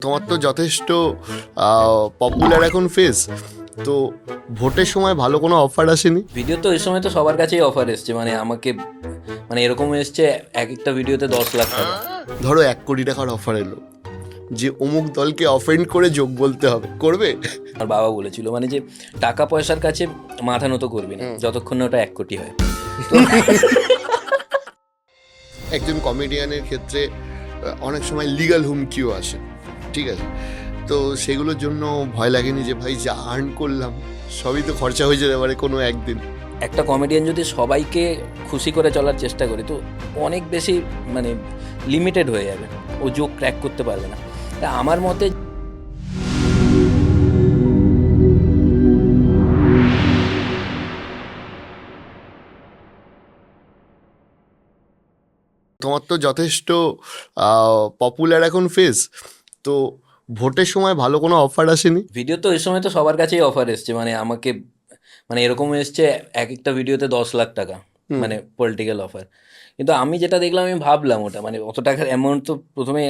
তোমার তো যথেষ্ট পপুলার এখন ফেস, তো ভোটের সময় ভালো কোনো অফার আসেনি? ভিডিও তো এই সময় তো সবার কাছেই অফার এসছে, মানে আমাকে মানে এরকম এসছে এক একটা ভিডিওতে 10 লাখ টাকা। ধরো 1 কোটি টাকার অফার এলো যে অমুক দলকে অফেন্ড করে যোগ বলতে হবে, করবে? আর বাবা বলেছিল মানে যে টাকা পয়সার কাছে মাথা নত করবি না যতক্ষণ না ওটা 1 কোটি হয়। একজন কমেডিয়ানের ক্ষেত্রে অনেক সময় লিগ্যাল হুমকিও আসে, ঠিক আছে? তো সেগুলোর জন্য ভয় লাগেনি যে ভাই যা আর্ন করলাম সবই তো খরচা হয়ে যেতে পারে কোনো একদিন? একটা কমেডিয়ান যদি সবাইকে খুশি করে চলার চেষ্টা করে তো অনেক বেশি মানে লিমিটেড হয়ে যাবে, ও জোক ক্র্যাক করতে পারবে না। তা আমার মতে তোমার তো যথেষ্ট পপুলার এখন ফেস, তো ভোটের সময় ভালো কোনো অফার আসেনি? ভিডিও তো এই সময় তো সবার কাছেই অফার এসছে, মানে আমাকে মানে এরকম এসছে এক একটা ভিডিওতে 10 লাখ টাকা, মানে পলিটিক্যাল অফার। কিন্তু আমি যেটা দেখলাম আমি ভাবলাম ওটা মানে অত টাকার অ্যামাউন্ট তো প্রথমে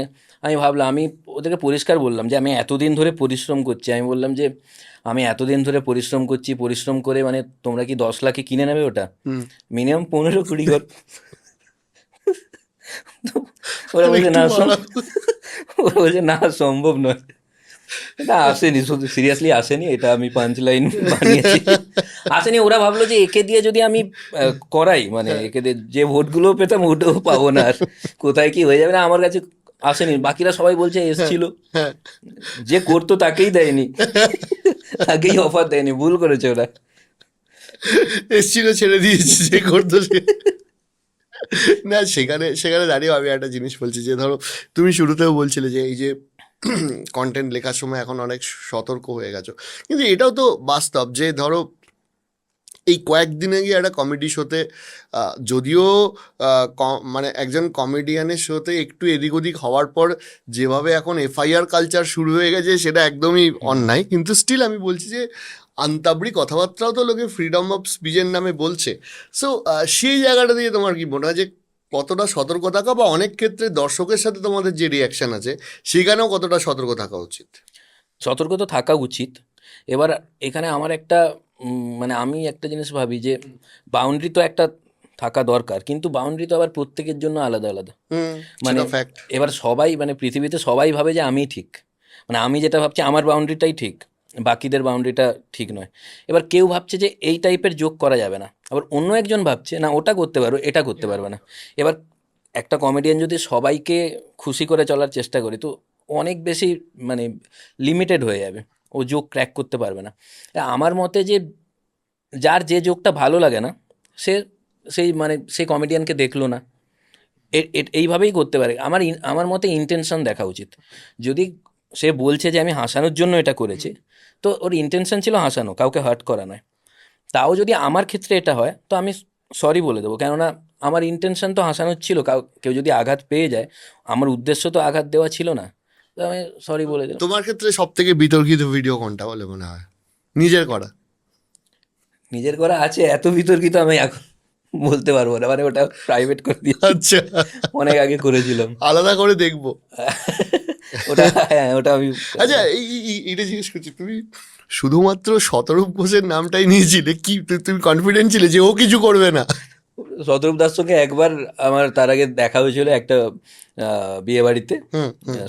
আমি ভাবলাম, আমি ওদেরকে পরিষ্কার বললাম যে আমি এতদিন ধরে পরিশ্রম করছি, আমি বললাম যে আমি এতদিন ধরে পরিশ্রম করছি, পরিশ্রম করে মানে তোমরা কি 10 লাখে কিনে নেবে ওটা? মিনিমাম 15-20 ঘর। তো ওরা বলছে না, ওরা বলছে না সম্ভব নয়, এটা আসেনি, শুধু সিরিয়াসলি আসেনি, এটা আমি পাঞ্চ লাইন বানিয়েছি। আসেনি, ওরা ভাবলো যে একে দিয়ে যদি আমি করাই মানে একে দিয়ে যে ভোটগুলো পেতাম ওটাও পাবো না, আর কোথায় কি হয়ে যাবে না, আমার কাছে আসেনি। বাকিরা সবাই বলছে এসছিল, যে করতো তাকেই দেয়নি, তাকেই অফার দেয়নি, ভুল করেছে ওরা। এসছিল ছেড়ে দিয়েছি, যে করতো সে। না, সেখানে সেখানে দাঁড়িয়ে আমি একটা জিনিস বলছি যে ধরো তুমি শুরুতেও বলছিলে যে এই যে কন্টেন্ট লেখার সময় এখন অনেক সতর্ক হয়ে গেছো, কিন্তু এটাও তো বাস্তব যে ধরো এই কয়েকদিনে গিয়ে একটা কমেডি শোতে যদিও মানে একজন কমেডিয়ানের শোতে একটু এদিক ওদিক হওয়ার পর যেভাবে এখন এফআইআর কালচার শুরু হয়ে গেছে সেটা একদমই অন্যায়, কিন্তু স্টিল আমি বলছি যে আন্তাবড়ি কথাবার্তাও তো লোকে ফ্রিডম অফ স্পিচের নামে বলছে। সো সেই জায়গাটা দিয়ে তোমার কি মনে হয় যে কতটা সতর্ক থাকা, বা অনেক ক্ষেত্রে দর্শকের সাথে তোমাদের যে রিয়াকশন আছে সেখানেও কতটা সতর্ক থাকা উচিত? সতর্ক তো থাকা উচিত। এবার এখানে আমার একটা মানে আমি একটা জিনিস ভাবি যে বাউন্ডারি তো একটা থাকা দরকার, কিন্তু বাউন্ডারি তো আবার প্রত্যেকের জন্য আলাদা আলাদা। মানে ফ্যাক্ট। এবার সবাই মানে পৃথিবীতে সবাই ভাবে যে আমি ঠিক, মানে আমি যেটা ভাবছি আমার বাউন্ডারিটাই ঠিক, বাকিদের বাউন্ডারিটা ঠিক নয়। এবার কেউ ভাবছে যে এই টাইপের যোগ করা যাবে না, আবার অন্য একজন ভাবছে না ওটা করতে পারবো, এটা করতে পারবে না। এবার একটা কমেডিয়ান যদি সবাইকে খুশি করে চলার চেষ্টা করে তো অনেক বেশি মানে লিমিটেড হয়ে যাবে, ও যোগ ক্র্যাক করতে পারবে না। আমার মতে যে যার যে যোগটা ভালো লাগে না সে সেই মানে সেই কমেডিয়ানকে দেখলো না, এইভাবেই করতে পারে। আমার মতে ইন্টেনশন দেখা উচিত। যদি সে বলছে যে আমি হাসানোর জন্য এটা করেছি, তো ওর ইন্টেনশন ছিল হাসানো, কাউকে হার্ট করা নয়। তাও যদি আমার ক্ষেত্রে এটা হয় তো আমি সরি বলে দেবো, কেননা আমার ইন্টেনশন তো হাসানোর ছিল। কেউ যদি আঘাত পেয়ে যায়, আমার উদ্দেশ্য তো আঘাত দেওয়া ছিল না, তো আমি সরি বলে দিলাম। তোমার ক্ষেত্রে সব থেকে বিতর্কিত ভিডিও কোনটা বলে মনে হয়? নিজের করা? নিজের করা আছে, এত বিতর্কিত আমি এখন বলতে পারবো না, মানে ওটা প্রাইভেট করে দিয়েছি, আচ্ছা, অনেক আগে করেছিলাম। আলাদা করে দেখবো। ওটা হ্যাঁ, ওটা আমি আচ্ছা, এইটা জিজ্ঞেস করছি, তুমি শুধুমাত্র শতরূপ ঘোষের নামটাই নিয়েছিলে কি? তুমি কনফিডেন্ট ছিলে যে ও কিছু করবে না? শতরূপ দাস সঙ্গে একবার আমার তার আগে দেখা হয়েছিল একটা বিয়ে বাড়িতে।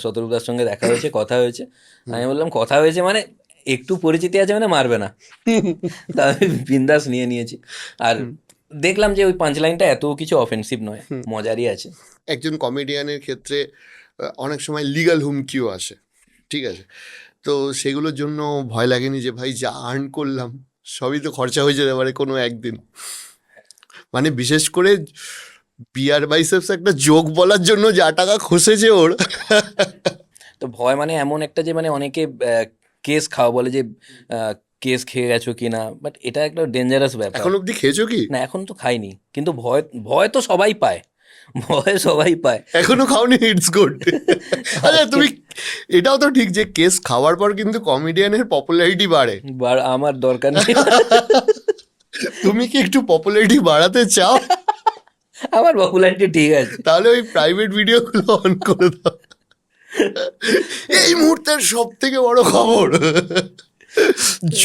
শতরূপ দাস সঙ্গে দেখা হয়েছে, কথা হয়েছে। আমি বললাম কথা হয়েছে মানে একটু পরিচিতি আছে, মানে মারবে না। তা আমি বিন্দাস নিয়ে নিয়েছি। আর দেখলাম যে ওই পাঁচ লাইনটা এত কিছু অফেন্সিভ নয়, মজারই আছে। একজন কমেডিয়ানের ক্ষেত্রে অনেক সময় লিগ্যাল হুমকিও আসে, ঠিক আছে? তো সেগুলোর জন্য ভয় লাগেনি যে ভাই যা আর্ন করলাম সবই তো খরচা হয়ে যেতে পারে কোনো একদিন? মানে বিশেষ করে বিয়ার বাইসেপস একটা জোক বলার জন্য যা টাকা খসেছে ওর। তো ভয় মানে এমন একটা যে মানে অনেকে কেস খাওয়া বলে যে কেস খেয়ে গেছো কি না, বাট এটা একটা ডেঞ্জারাস ব্যাপার। এখন অব্দি খেয়েছো কি? না, এখন তো খাইনি, কিন্তু ভয় ভয় তো সবাই পায়, ভয় সবাই পায়। এখনো খাওনি? It's good. আচ্ছা, তুমি এটাও তো ঠিক যে কেস খাওয়ার পর কিন্তু কমেডিয়ানের পপুলারিটি বাড়ে। আমার দরকার নেই। তুমি কি একটু পপুলারিটি বাড়াতে চাও? আমার পপুলারিটি ঠিক আছে। তাহলে ওই প্রাইভেট ভিডিওগুলো অন করে দাও। এই মুহূর্তের সব থেকে বড় খবর,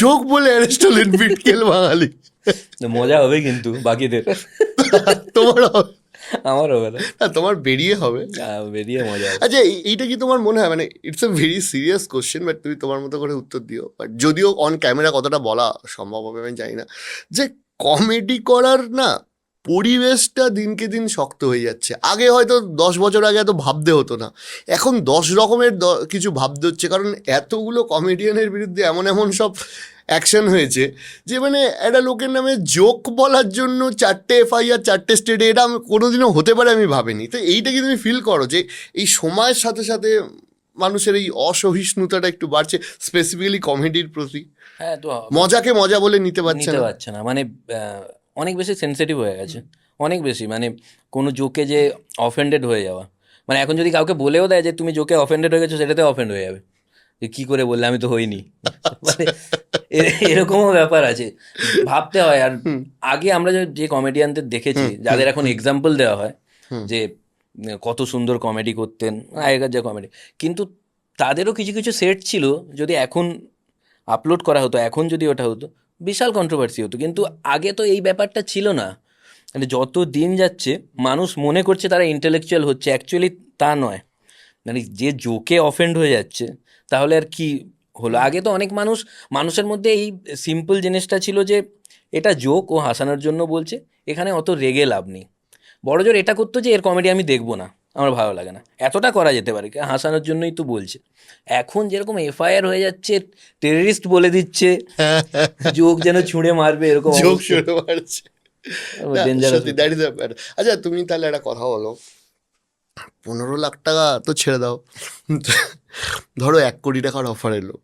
যোগ বলে অ্যারেস্ট হলেন বিটকেল বাঙালি। মজা হবে কিন্তু বাকিদের, তোমার হবে আমার হবে না, না, তোমার বেরিয়ে হবে। বেরিয়ে মজা হবে। আচ্ছা, এইটা কি তোমার মনে হয়, মানে it's a very serious question, but তুমি তোমার মতো করে উত্তর দিও, বাট যদিও অন ক্যামেরা কতটা বলা সম্ভব হবে আমি জানি না, যে কমেডি করার না পরিবেশটা দিনকে দিন শক্ত হয়ে যাচ্ছে। আগে হয়তো 10 বছর আগে এত ভাবতে হতো না, এখন 10 রকমের কিছু ভাবতে হচ্ছে, কারণ এতগুলো কমেডিয়ানের বিরুদ্ধে এমন এমন সব অ্যাকশন হয়েছে যে মানে একটা লোকের নামে জোক বলার জন্য 4টে এফআইআর 4টে স্টেটে, এটা আমি কোনোদিনও হতে পারে আমি ভাবিনি। তো এইটা কি তুমি ফিল করো যে এই সময়ের সাথে সাথে মানুষের এই অসহিষ্ণুতাটা একটু বাড়ছে, স্পেসিফিক্যালি কমেডির প্রতি? হ্যাঁ, তো মজাকে মজা বলে নিতে পারছে নিতে না। পারছে না, মানে অনেক বেশি সেন্সিটিভ হয়ে গেছে, অনেক বেশি, মানে কোনো জোকে যে অফেন্ডেড হয়ে যাওয়া, মানে এখন যদি কাউকে বলেও দেয় যে তুমি জোকে অফেন্ডেড হয়ে গেছো, সেটাতে অফেন্ড হয়ে যাবে, যে কী করে বললে, আমি তো হইনি। মানে এরকমও ব্যাপার আছে, ভাবতে হয়। আর আগে আমরা যে কমেডিয়ানদের দেখেছি, যাদের এখন এক্সাম্পল দেওয়া হয় যে কত সুন্দর কমেডি করতেন আগেকার যে কমেডি, কিন্তু তাদেরও কিছু কিছু সেট ছিল, যদি এখন আপলোড করা হতো, এখন যদি ওটা হতো, বিশাল কন্ট্রোভার্সি হতো। কিন্তু আগে তো এই ব্যাপারটা ছিল না, মানে যত দিন যাচ্ছে মানুষ মনে করছে তারা ইন্টেলেকচুয়াল হচ্ছে, অ্যাকচুয়ালি তা নয়। মানে যে জোকে অফেন্ড হয়ে যাচ্ছে, তাহলে আর কি হলো? আগে তো অনেক মানুষের মধ্যে এই সিম্পল জিনিসটা ছিল যে এটা জোক, ও হাসানোর জন্য বলছে, এখানে অত রেগে লাভ নেই। বড়জোর এটা করতো যে এর কমেডি আমি দেখবো না, আমার ভালো লাগে না, এতটা করা যেতে পারে, হাসানোর জন্যই তো বলছে। এখন যেরকম এফআইআর হয়ে যাচ্ছে, টেররিস্ট বলে দিচ্ছে, জোক যেন ছুঁড়ে মারবে, এরকম যোগ শুরু মারছে। না, ডেঞ্জারাস। সত্যি দ্যাট ইজ ব্যাপার। আচ্ছা, তুমি তাহলে একটা কথা বলো, 15 লাখ টাকা তো ছেড়ে দাও, ধরো 1 কোটি টাকার অফার এলো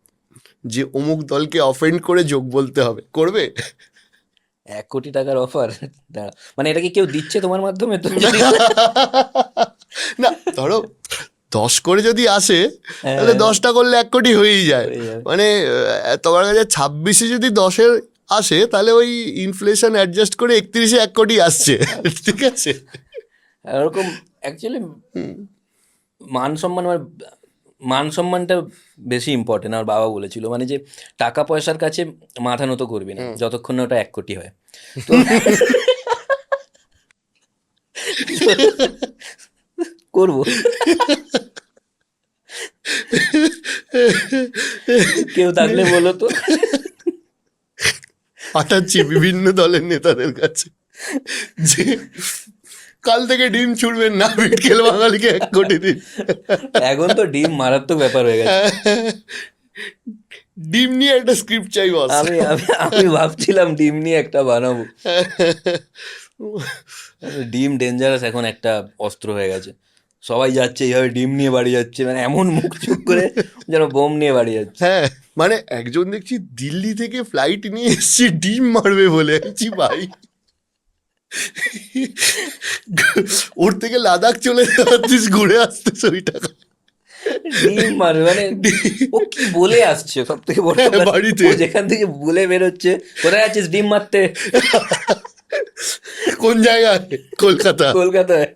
যে অমুক দলকে অফেন্ড করে যোগ বলতে হবে, করবে? 1 কোটি টাকার অফার, মানে এটা কি কেউ দিচ্ছে তোমার মাধ্যমে? তুমি যদি না, ধরো 10 করে যদি আসে, হ্যাঁ, তাহলে 10টা করলে 1 কোটি হয়েই যায়। হয়ে যাবে। মানে তোমার কাছে 26-এ যদি 10-এর আসে, তাহলে ওই ইনফ্লেশন অ্যাডজাস্ট করে 31-এ 1 কোটি আসছে, ঠিক আছে? এরকম অ্যাকচুয়ালি মান সম্মান, আমার মান সম্মানটা বেশি ইম্পর্টেন্ট, আমার বাবা বলেছিল, মানে যে টাকা পয়সার কাছে মাথা নত করবি না যতক্ষণ না ওটা 1 কোটি হয়। তো করবো, কেউ থাকলে বলো তো। পাঠাচ্ছি বিভিন্ন দলের নেতাদের কাছে যে কাল থেকে ডিম ছুড়বেন না, বিটকেল বাঙালিকে 1 কোটি দিন। এখন তো ডিম মারাত্মক ব্যাপার হয়ে গেছে। ডিম নিয়ে একটা স্ক্রিপ্ট চাই বস। আমি আমি আমি ভাবছিলাম ডিম নিয়ে একটা বানাবো। ডিম ডেঞ্জারাস এখন একটা অস্ত্র হয়ে গেছে, সবাই যাচ্ছে এইভাবে ডিম নিয়ে বাড়ি যাচ্ছে, মানে এমন মুখ চুপ করে যেন বোম নিয়ে বাড়ি যাচ্ছে। হ্যাঁ, মানে একজন দেখছি দিল্লি থেকে ফ্লাইট নিয়ে এসছে ডিম মারবে বলে, আছি ভাই ওর থেকে লাদাখ চলে যাচ্ছিস, ঘুরে আসতিস ওই টাকা। ডিম মারবে, মানে ও কি বলে আসছে সব থেকে বড় হ্যাঁ, কথা, বাড়িতে। ও যেখান থেকে বলে বেরোচ্ছে, কোথায় আছিস ডিম মারতে? কোন জায়গায়? কলকাতা। কলকাতায়।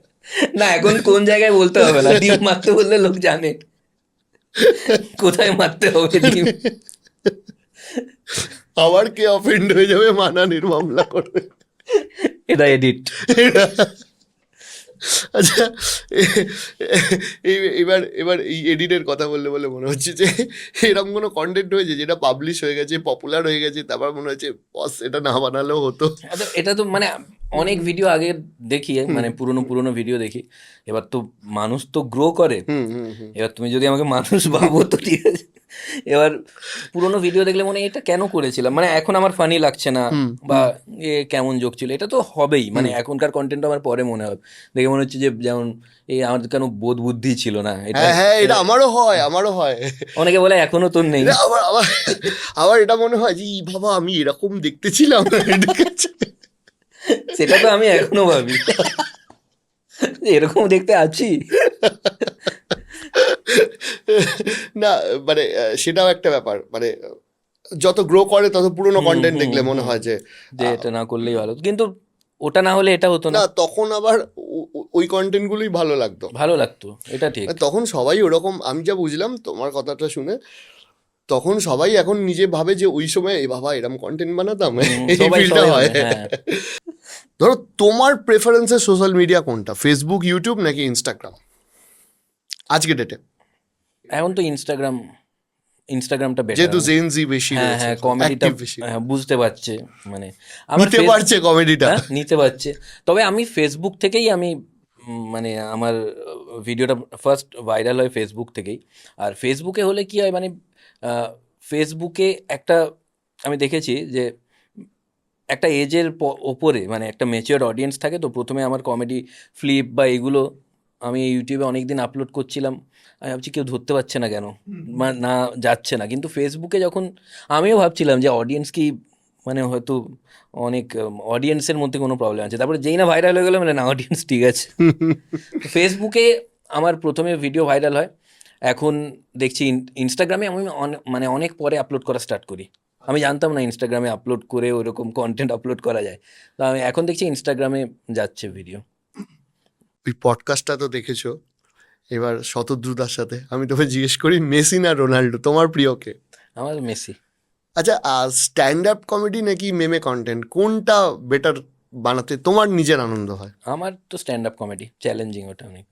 না, এখন কোন জায়গায় বলতে হবে না, ডিম মারতে বললে লোক জানে কোথায় মারতে হবে ডিম। আবার কে অফেন্ড হয়ে যাবে, মানানির মামলা করবে। এটা এডিট। আচ্ছা, এবার এবার এই এডিটের কথা বললে বলে মনে হচ্ছে যে এরকম কোনো কন্টেন্ট হয়েছে যেটা পাবলিশ হয়ে গেছে, পপুলার হয়ে গেছে, তারপর মনে হচ্ছে বস এটা না বানালেও হতো? আচ্ছা, এটা তো মানে অনেক ভিডিও আগে দেখি, মানে পুরনো ভিডিও দেখি, এবার তো মানুষ তো গ্রো করে, এবার তুমি যদি আমাকে মানুষ ভাবো তো ঠিক আছে, এবার পুরোনো ভিডিও দেখলে মনে হয় এটা কেন করেছিলাম, মানে এখন আমার ফানি লাগছে না, বা এ কেমন জোক ছিল, এটা তো হবেই, মানে এখনকার কন্টেন্ট আমার পরে মনে হবে, দেখে মনে হচ্ছে যে যেমন এই আমার কেন বোধ বুদ্ধি ছিল না, এটা হ্যাঁ হ্যাঁ, এটা আমারও হয়। অনেকে বলে এখনো তোর নেই। এটা আবার আবার আবার এটা মনে হয় যে ই বাবা, আমি এরকম দেখতে ছিলাম, ঠিক আছে? সেটা তো আমি এখনো ভাবি যে এরকম দেখতে আছি। না, মানে সেটাও একটা ব্যাপার, মানে যত গ্রো করে তত পুরোনো কন্টেন্ট দেখলে মনে হয় যে যে এটা না করলেই ভালো, কিন্তু ওটা না হলে এটা হতো না। না, তখন আবার ওই কন্টেন্টগুলোই ভালো লাগতো। ভালো লাগতো, এটা ঠিক। তখন সবাই ওরকম, আমি যা বুঝলাম তোমার কথাটা শুনে, তখন সবাই এখন নিজে ভাবে যে ওই সময় এ বাবা এরকম কন্টেন্ট বানাতাম, এই সবাই ফিলটা সবাই হয়। ভাবে, হ্যাঁ। ধরো তোমার প্রেফারেন্সের সোশ্যাল মিডিয়া কোনটা, ফেসবুক, ইউটিউব নাকি ইনস্টাগ্রাম আজকে ডেটে? এখন তো ইনস্টাগ্রামটা বেটার। যেহেতু জেনজি বেশি হ্যাঁ রয়েছে, হ্যাঁ, কমেডিটা active বেশি, বুঝতে পারছে, মানে আমার নিতে পারছে কমেডিটা। হ্যাঁ, নিতে পারছে। তবে আমি ফেসবুক থেকেই আমি মানে আমার ভিডিওটা ফার্স্ট ভাইরাল হয় ফেসবুক থেকেই। আর ফেসবুকে হলে কি হয়, মানে ফেসবুকে একটা আমি দেখেছি যে একটা এজের ওপরে, মানে একটা ম্যাচিওর অডিয়েন্স থাকে। তো প্রথমে আমার কমেডি ফ্লিপ বা এগুলো আমি ইউটিউবে অনেক দিন আপলোড করছিলাম, আমি ভাবছি কেউ ধরতে পারছে না কেন, না যাচ্ছে না। কিন্তু ফেসবুকে যখন আমিও ভাবছিলাম যে অডিয়েন্স কি, মানে হয়তো অনেক অডিয়েন্সের মধ্যে কোনো প্রবলেম আছে, তারপরে যেই না ভাইরাল হয়ে গেলো, মানে না, অডিয়েন্স ঠিক আছে। তো ফেসবুকে আমার প্রথমে ভিডিও ভাইরাল হয়। এখন দেখছি ইনস্টাগ্রামে আমি মানে অনেক পরে আপলোড করা স্টার্ট করি। আমি জানতাম না ইনস্টাগ্রামে আপলোড করে ওরকম কন্টেন্ট আপলোড করা যায়। তো আমি এখন দেখছি ইনস্টাগ্রামে যাচ্ছে ভিডিও। ওই পডকাস্টটা তো দেখেছো, এবার শতদ্রুদার সাথে আমি তোকে জিজ্ঞেস করি, মেসি না রোনাল্ডো, তোমার প্রিয় কে? আমার মেসি। আচ্ছা, স্ট্যান্ড আপ কমেডি নাকি মেমে কন্টেন্ট, কোনটা বেটার বানাতে তোমার নিজের আনন্দ হয়? আমার তো স্ট্যান্ড আপ কমেডি চ্যালেঞ্জিং, ওটা অনেক